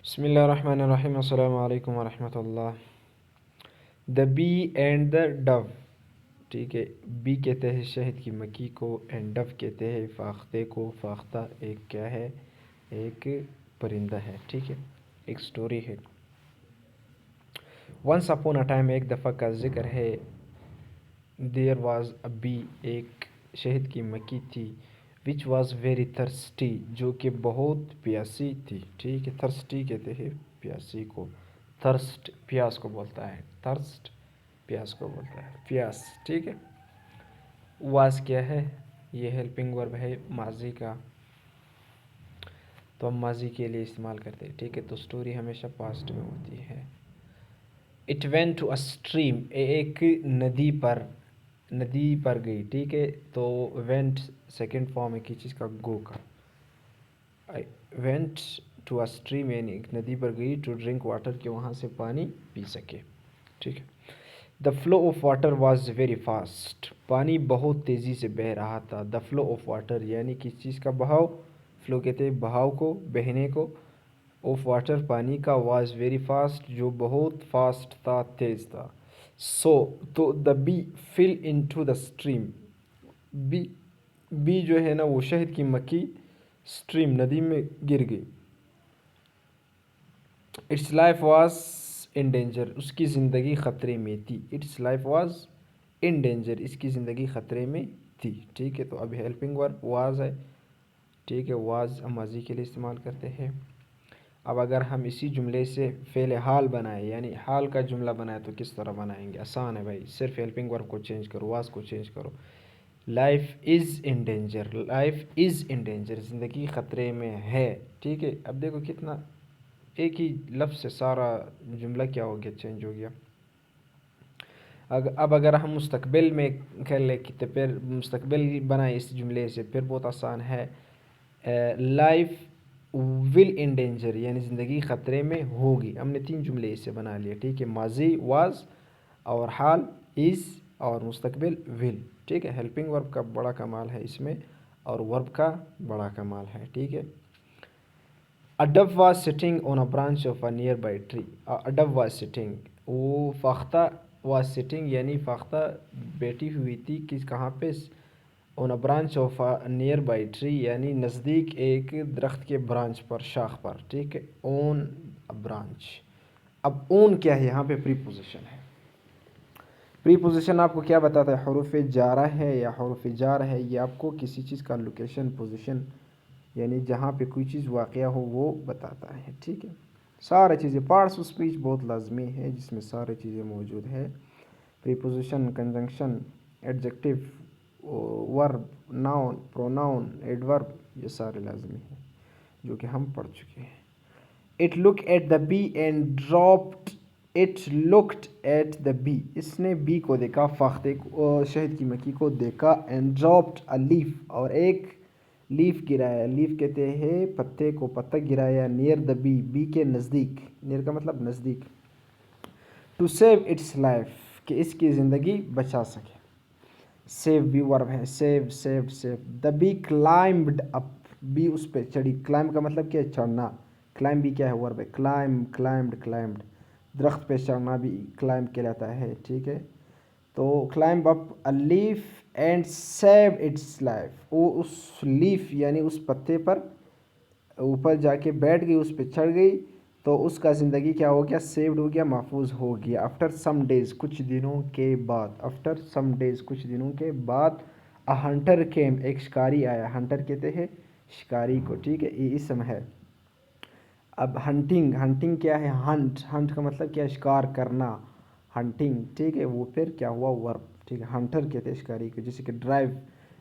بسم اللہ الرحمن الرحیم، السلام علیکم ورحمۃ اللہ۔ دا بی اینڈ دا ڈو، ٹھیک ہے۔ بی کہتے ہیں شہد کی مکھی کو، اینڈ ڈو کہتے ہیں فاختے کو۔ فاختہ ایک کیا ہے؟ ایک پرندہ ہے، ٹھیک ہے۔ ایک سٹوری ہے۔ ونس اپون اے ٹائم، ایک دفعہ کا ذکر ہے۔ دیر واز اے بی، ایک شہد کی مکھی تھی، وچ واز ویری تھرسٹی، جو کہ بہت پیاسی تھی، ٹھیک ہے۔ تھرسٹی کہتے ہیں پیاسی کو، تھرسٹ پیاس کو بولتا ہے، تھرسٹ پیاس کو بولتا ہے، پیاس، ٹھیک ہے۔ واز کیا ہے؟ یہ ہیلپنگ ورب ہے ماضی کا، تو ہم ماضی کے لیے استعمال کرتے ہیں، ٹھیک ہے۔ تو سٹوری ہمیشہ پاسٹ میں ہوتی ہے۔ It went to a stream, ایک ندی پر گئی، ٹھیک ہے۔ تو وینٹ سیکنڈ فارم ہے کسی چیز کا، گو کا۔ وینٹ ٹو اے اسٹریم یعنی ایک ندی پر گئی، ٹو ڈرنک واٹر کہ وہاں سے پانی پی سکے، ٹھیک ہے۔ The flow of water was very fast, پانی بہت تیزی سے بہہ رہا تھا۔ دا فلو آف واٹر یعنی کسی چیز کا بہاؤ، فلو کہتے ہیں بہاؤ کو، بہنے کو، آف واٹر پانی کا، واز ویری فاسٹ جو بہت فاسٹ تھا، تیز تھا۔ تو the bee fell into the stream, bee جو ہے نا وہ شہد کی مکھی اسٹریم ندی میں گر گئی۔ It's life was in danger, اس کی زندگی خطرے میں تھی۔ It's life was in danger, اس کی زندگی خطرے میں تھی، ٹھیک ہے۔ تو اب ہیلپنگ ورب واز ہے، ٹھیک ہے۔ واز ہم ماضی کے لیے استعمال کرتے ہیں۔ اب اگر ہم اسی جملے سے فعل حال بنائیں، یعنی حال کا جملہ بنائیں، تو کس طرح بنائیں گے؟ آسان ہے بھائی، صرف ہیلپنگ ورب کو چینج کرو، واز کو چینج کرو۔ Life is in danger, life is in danger, زندگی خطرے میں ہے، ٹھیک ہے۔ اب دیکھو کتنا ایک ہی لفظ سے سارا جملہ کیا ہو گیا، چینج ہو گیا۔ اب اگر ہم مستقبل میں کر لیں تو پھر مستقبل بنائیں اس جملے سے، پھر بہت آسان ہے۔ لائف ول ان ڈینجر یعنی زندگی خطرے میں ہوگی۔ ہم نے 3 جملے اس سے بنا لیے، ٹھیک ہے۔ ماضی واز، اور حال از، اور مستقبل ول، ٹھیک ہے۔ ہیلپنگ ورب کا بڑا کمال ہے اس میں، اور ورب کا بڑا کمال ہے، ٹھیک ہے۔ A dove was sitting on a branch of a nearby tree. A dove was sitting. وہ فاختہ was sitting یعنی فاختہ بیٹھی ہوئی تھی کہاں پہ؟ on a branch of a nearby tree یعنی نزدیک ایک درخت کے برانچ پر، شاخ پر، ٹھیک ہے۔ on a branch۔ اب on کیا ہے؟ یہاں پہ پری پوزیشن ہے۔ پری پوزیشن آپ کو کیا بتاتا ہے؟ حروف جارہ ہے یا حروف جار ہے، یہ آپ کو کسی چیز کا لوکیشن، پوزیشن یعنی جہاں پہ کوئی چیز واقع ہو وہ بتاتا ہے، ٹھیک ہے۔ سارے چیزیں پارٹس آف اسپیچ بہت لازمی ہے جس میں سارے چیزیں موجود ہے۔ پریپوزیشن، کنجنکشن، ایڈجیکٹیو، ورب، ناؤن، پروناؤن، ایڈورب، یہ سارے لازمی ہیں جو کہ ہم پڑھ چکے ہیں۔ It look at the bee and dropped, it looked at the bee, اس نے بی کو دیکھا، فاختے کو، شہد کی مکھی کو دیکھا، اینڈ ڈراپڈ اے لیف، اور ایک لیف گرایا۔ لیف کہتے ہیں پتے کو، پتا گرایا، نیئر دا بی، بی کے نزدیک، نیئر کا مطلب نزدیک، ٹو سیو اٹس لائف، کہ اس کی زندگی بچا سکے۔ سیو بھی ورب ہے، save, save, save. The bee climbed up, bee اس پہ چڑھی، کلائم کا مطلب کیا ہے؟ چڑھنا، کلائم بھی کیا ہے؟ ورب ہے، کلائم، کلائمبڈ، کلائمبڈ، درخت پہ چڑھنا بھی کلائم کہلاتا ہے، ٹھیک ہے۔ تو climb up a leaf and save its life, وہ اس لیف یعنی اس پتے پر اوپر جا کے بیٹھ گئی، اس پہ چڑھ گئی، تو اس کا زندگی کیا ہو گیا؟ سیوڈ ہو گیا، محفوظ ہو گیا۔ آفٹر سم ڈیز، کچھ دنوں کے بعد، آفٹر سم ڈیز، کچھ دنوں کے بعد، اے ہنٹر کیم، ایک شکاری آیا۔ ہنٹر کہتے ہیں شکاری کو، ٹھیک ہے، یہ اسم ہے۔ اب ہنٹنگ، ہنٹنگ کیا ہے؟ ہنٹ، ہنٹ کا مطلب کیا ہے؟ شکار کرنا، ہنٹنگ، ٹھیک ہے۔ وہ پھر کیا ہوا؟ ورب، ٹھیک ہے۔ ہنٹر کہتے ہیں شکاری کو، جیسے کہ ڈرائیو،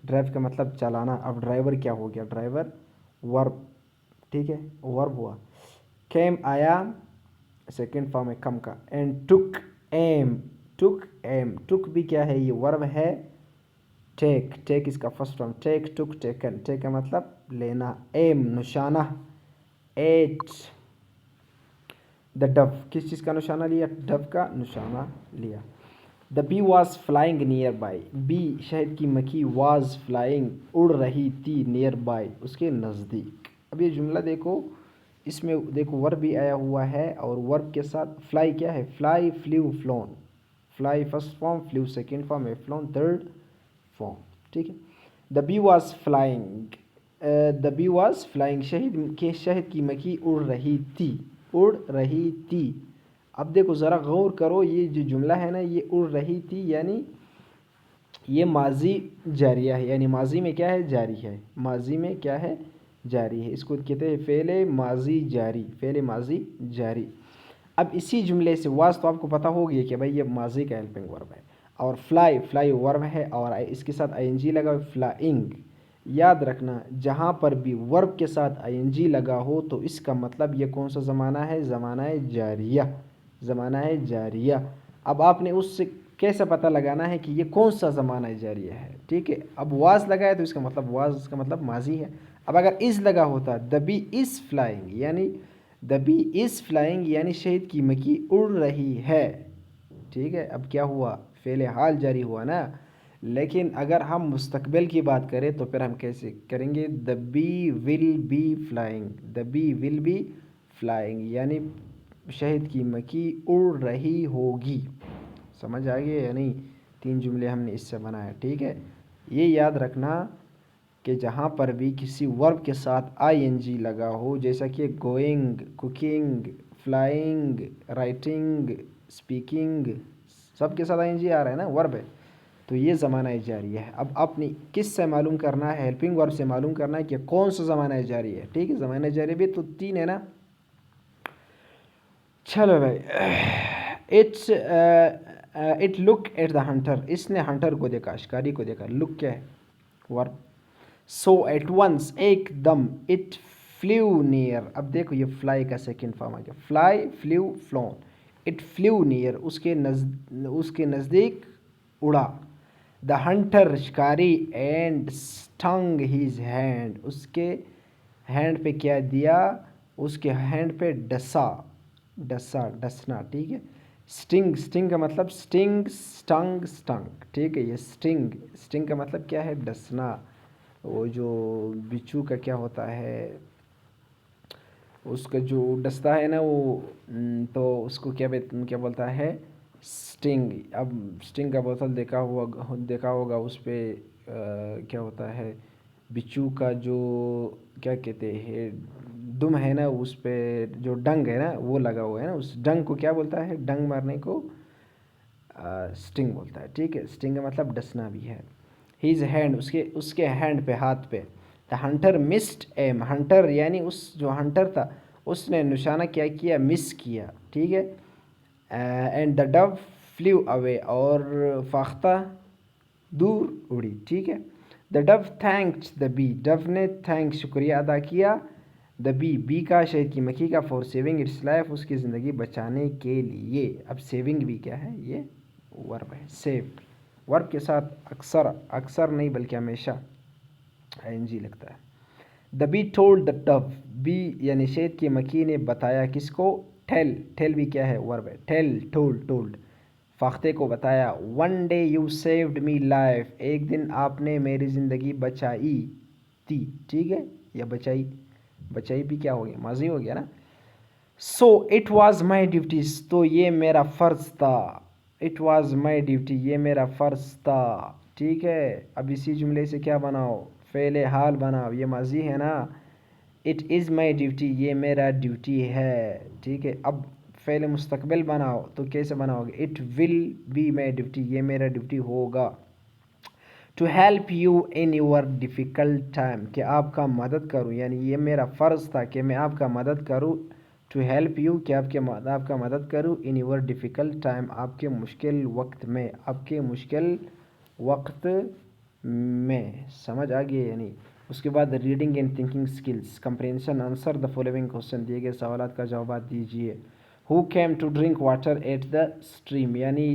ڈرائیو کا مطلب چلانا۔ اب ڈرائیور کیا ہو گیا؟ ڈرائیور ورب، ٹھیک ہے، ورب ہوا۔ کیم آیا، سیکنڈ فارم ہے کم کا۔ And took em, took em, took بھی کیا ہے؟ یہ ورب ہے، ٹیک، ٹیک اس کا فرسٹ فارم، ٹیک، ٹک، ٹیکن، ٹیک کا مطلب لینا، ایم نشانہ، ایٹ دا ڈو، کس چیز کا نشانہ لیا؟ ڈو کا نشانہ لیا۔ The bee was flying nearby, bee شہد کی مکھی، واز فلائنگ اڑ رہی تھی، نیئر بائی اس کے نزدیک۔ اب یہ جملہ دیکھو، اس میں دیکھو ورب بھی آیا ہوا ہے اور ورب کے ساتھ فلائی کیا ہے، fly, flew, flown. Fly first form, flew second form ہے، فلون تھرڈ فارم. ٹھیک ہے. The bee was flying, the bee was flying, شہد کی مکھی اڑ رہی تھی، اڑ رہی تھی. اب دیکھو ذرا غور کرو، یہ جو جملہ ہے نا، یہ اڑ رہی تھی یعنی یہ ماضی جاریہ ہے، یعنی ماضی میں کیا ہے، جاری ہے. ماضی میں کیا ہے، جاری ہے. اس کو کہتے ہیں فعل ماضی جاری، فعل ماضی جاری. اب اسی جملے سے واز تو آپ کو پتہ ہو گیا کہ بھائی یہ ماضی کا ہیلپنگ ورب ہے، اور فلائی، فلائی ورب ہے اور اس کے ساتھ آئی این جی لگا، فلائنگ. یاد رکھنا جہاں پر بھی ورب کے ساتھ آئی این جی لگا ہو تو اس کا مطلب یہ کون سا زمانہ ہے، زمانہ جاریہ، زمانہ جاریہ. اب آپ نے اس سے کیسے پتہ لگانا ہے کہ یہ کون سا زمانہ جاریہ ہے. ٹھیک ہے. اب واز لگا ہے تو اس کا مطلب واز کا مطلب ماضی ہے. اب اگر از لگا ہوتا، دا بی از فلائنگ، یعنی دا بی از فلائنگ یعنی شہد کی مکھی اڑ رہی ہے. ٹھیک ہے. اب کیا ہوا، فعل حال جاری ہوا نا. لیکن اگر ہم مستقبل کی بات کریں تو پھر ہم کیسے کریں گے، the bee will be flying, the bee will be flying یعنی شہد کی مکھی اڑ رہی ہوگی. سمجھ آ گئی یا نہیں؟ 3 جملے ہم نے اس سے بنائے. ٹھیک ہے. یہ یاد رکھنا کہ جہاں پر بھی کسی ورب کے ساتھ آئی این جی لگا ہو، جیسا کہ going, cooking, flying, writing, speaking, سب کے ساتھ آئی این جی آ رہا ہے نا، ورب ہے، تو یہ زمانہ جاریہ ہے. اب آپ نے کس سے معلوم کرنا ہے، ہیلپنگ ورب سے معلوم کرنا ہے کہ کون سا زمانہ جاری ہے. ٹھیک ہے. زمانہ جاری بھی تو 3 ہے نا. چلو بھائی. It look at the hunter, اس نے ہنٹر کو دیکھا، شکاری کو دیکھا. لک کیا ہے، ورب. سو ایٹ ونس، ایک دم. اٹ فلیو نیئر، اب دیکھو یہ فلائی کا سیکنڈ فارم آ گیا، فلائی، فلیو، فلون. اٹ فلیو نیئر، اس کے نزدیک اڑا. دا ہنٹر، شکاری. اینڈ سٹنگ ہیز ہینڈ، اس کے ہینڈ پہ کیا دیا، اس کے ہینڈ پہ ڈسا، ڈسا، ڈسنا. ٹھیک ہے. سٹنگ، سٹنگ کا مطلب سٹنگ، سٹنگ، سٹنگ. ٹھیک ہے. یہ سٹنگ، سٹنگ کا مطلب کیا ہے، ڈسنا. وہ جو بچھو کا کیا ہوتا ہے، اس کا جو ڈستا ہے نا وہ، تو اس کو کیا بولتا ہے، سٹنگ. اب سٹنگ کا بوتل دیکھا ہوگا، اس پہ کیا ہوتا ہے، بچھو کا جو کیا کہتے ہیں، دم ہے نا، اس پہ جو ڈنگ ہے نا وہ لگا ہوا ہے نا، اس ڈنگ کو کیا بولتا ہے، ڈنگ مارنے کو سٹنگ بولتا ہے. ٹھیک ہے. سٹنگ کا مطلب ڈسنا بھی ہے. ہیز ہینڈ، اس کے ہینڈ پہ، ہاتھ پہ. The hunter missed him, hunter یعنی اس جو ہنٹر تھا اس نے نشانہ کیا کیا، مس کیا. ٹھیک ہے. اینڈ دا ڈو فلیو اوے، اور فاختہ دور اڑی. ٹھیک ہے. دا ڈو تھینکڈ دا بی، ڈو نے تھینک شکریہ ادا کیا، دا بی، بی کا، شہد کی مکھی کا، فار سیونگ اٹس لائف، اس کی زندگی بچانے کے لیے. اب سیونگ بھی کیا ہے، یہ ورب ہے. سیو ورب کے ساتھ اکثر، اکثر نہیں بلکہ ہمیشہ آئی این جی لگتا ہے. The bee told the dove, bee یعنی شہد کی مکھی نے بتایا کس کو، ٹیل. ٹیل بھی کیا ہے، ورب ہے. ٹیل، ٹولڈ، ٹولڈ، فاختے کو بتایا. One day you saved me life, ایک دن آپ نے میری زندگی بچائی تھی. ٹھیک ہے. یا بچائی، بچائی بھی کیا ہو گیا، ماضی ہو گیا نا. So it was my duties, تو یہ میرا فرض تھا. اٹ واز مائی ڈیوٹی، یہ میرا فرض تھا. ٹھیک ہے. اب اسی جملے سے کیا بناؤ، فعل حال بناؤ، یہ ماضی ہے نا. اٹ از مائی ڈیوٹی، یہ میرا ڈیوٹی ہے. ٹھیک ہے. اب فعل مستقبل بناؤ تو کیسے بناؤ گے، it will be my duty, یہ میرا ڈیوٹی ہوگا. To help you in your difficult time, کہ آپ کا مدد کروں، یعنی یہ میرا فرض تھا کہ میں آپ کا مدد کروں. ٹو ہیلپ یو، کہ آپ کا مدد کروں، ان یور ڈیفیکلٹ ٹائم، آپ کے مشکل وقت میں، آپ کے مشکل وقت میں. سمجھ آ گئی یعنی. اس کے بعد reading and thinking skills comprehension. Answer the following question, دیے گئے سوالات کا جوابات دیجیے. Who came to drink water at the stream, یعنی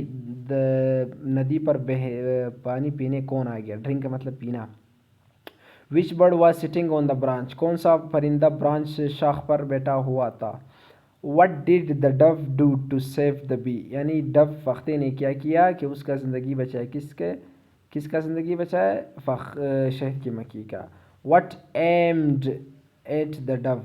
ندی پر پانی پینے کون آ گیا، ڈرنک کا مطلب پینا. Which bird was sitting on the branch, کون سا پرندہ برانچ شاخ پر بیٹھا ہوا تھا. What did the dove do to save the bee, یعنی ڈو فختے نے کیا کیا کہ اس کا زندگی بچائے، کس کا زندگی بچائے، شہد کی مکھی کا. What aimed at the dove,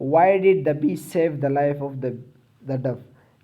why did the bee save the life of the dove,